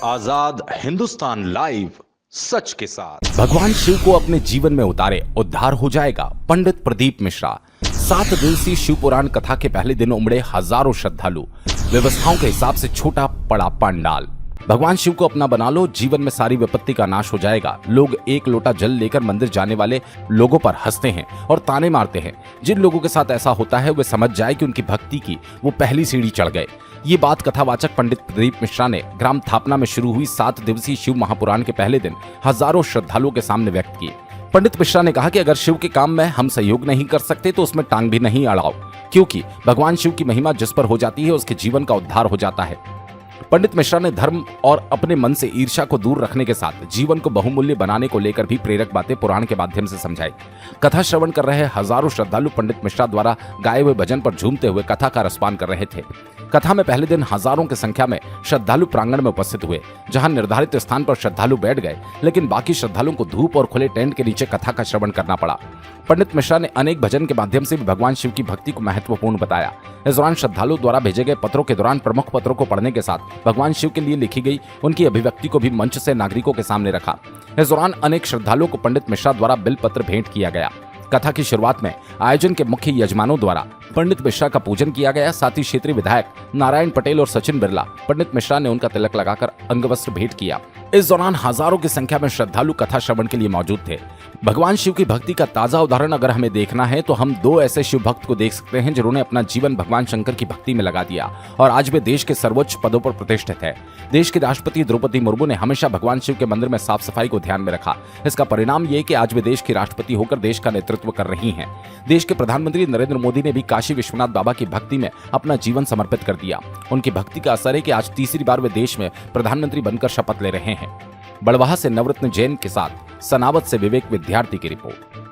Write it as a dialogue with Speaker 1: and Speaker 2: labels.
Speaker 1: आजाद Hindustan live, सच के साथ।
Speaker 2: भगवान शिव को अपने जीवन में उतारे, उद्धार हो जाएगा। पंडित प्रदीप मिश्रा। 7 दिवसीय शिव पुराण कथा के पहले दिन उमड़े हजारों श्रद्धालु। व्यवस्थाओं के हिसाब से छोटा पड़ा पंडाल। भगवान शिव को अपना बना लो, जीवन में सारी विपत्ति का नाश हो जाएगा। लोग एक लोटा जल लेकर मंदिर जाने वाले लोगों पर हंसते हैं और ताने मारते हैं। जिन लोगों के साथ ऐसा होता है वे समझ जाए कि उनकी भक्ति की वो पहली सीढ़ी चढ़ गए। ये बात कथावाचक पंडित प्रदीप मिश्रा ने ग्राम थापना में शुरू हुई 7 दिवसीय शिव महापुराण के पहले दिन हजारों श्रद्धालुओं के सामने व्यक्त की। पंडित मिश्रा ने कहा कि अगर शिव के काम में हम सहयोग नहीं कर सकते तो उसमें टांग भी नहीं अड़ाओ, क्योंकि भगवान शिव की महिमा जिस पर हो जाती है उसके जीवन का उद्धार हो जाता है। पंडित मिश्रा ने धर्म और अपने मन से ईर्ष्या को दूर रखने के साथ जीवन को बहुमूल्य बनाने को लेकर भी प्रेरक बातें पुराण के माध्यम से समझाई। कथा श्रवण कर रहे हजारों श्रद्धालु पंडित मिश्रा द्वारा गाए हुए भजन पर झूमते हुए कथा का रसपान कर रहे थे। कथा में पहले दिन हजारों की संख्या में श्रद्धालु प्रांगण में उपस्थित हुए, जहां निर्धारित स्थान पर श्रद्धालु बैठ गए, लेकिन बाकी श्रद्धालुओं को धूप और खुले टेंट के नीचे कथा का श्रवण करना पड़ा। पंडित मिश्रा ने अनेक भजन के माध्यम से भी भगवान शिव की भक्ति को महत्वपूर्ण बताया। इस दौरान श्रद्धालुओं द्वारा भेजे गए पत्रों के दौरान प्रमुख पत्रों को पढ़ने के साथ भगवान शिव के लिए लिखी गई उनकी अभिव्यक्ति को भी मंच से नागरिकों के सामने रखा। इस दौरान अनेक श्रद्धालुओं को पंडित मिश्रा द्वारा बिल पत्र भेंट किया गया। कथा की शुरुआत में आयोजन के मुख्य यजमानों द्वारा पंडित मिश्रा का पूजन किया गया। साथ ही क्षेत्रीय विधायक नारायण पटेल और सचिन बिरला पंडित मिश्रा ने उनका तिलक लगाकर अंगवस्त्र भेंट किया। इस दौरान हजारों की संख्या में श्रद्धालु कथा श्रवण के लिए मौजूद थे। भगवान शिव की भक्ति का ताजा उदाहरण अगर हमें देखना है तो हम 2 ऐसे शिव भक्त को देख सकते हैं जिन्होंने अपना जीवन भगवान शंकर की भक्ति में लगा दिया और आज वे देश के सर्वोच्च पदों पर प्रतिष्ठित है। देश के राष्ट्रपति द्रौपदी मुर्मू ने हमेशा भगवान शिव के मंदिर में साफ सफाई को ध्यान में रखा। इसका परिणाम ये कि आज वे देश की राष्ट्रपति होकर देश का नेतृत्व कर रही हैं। देश के प्रधानमंत्री नरेंद्र मोदी ने भी काशी विश्वनाथ बाबा की भक्ति में अपना जीवन समर्पित कर दिया। उनकी भक्ति का असर है कि आज तीसरी बार वे देश में प्रधानमंत्री बनकर शपथ ले रहे हैं। बड़वाहा से नवरत्न जैन के साथ सनावत से विवेक विद्यार्थी की रिपोर्ट।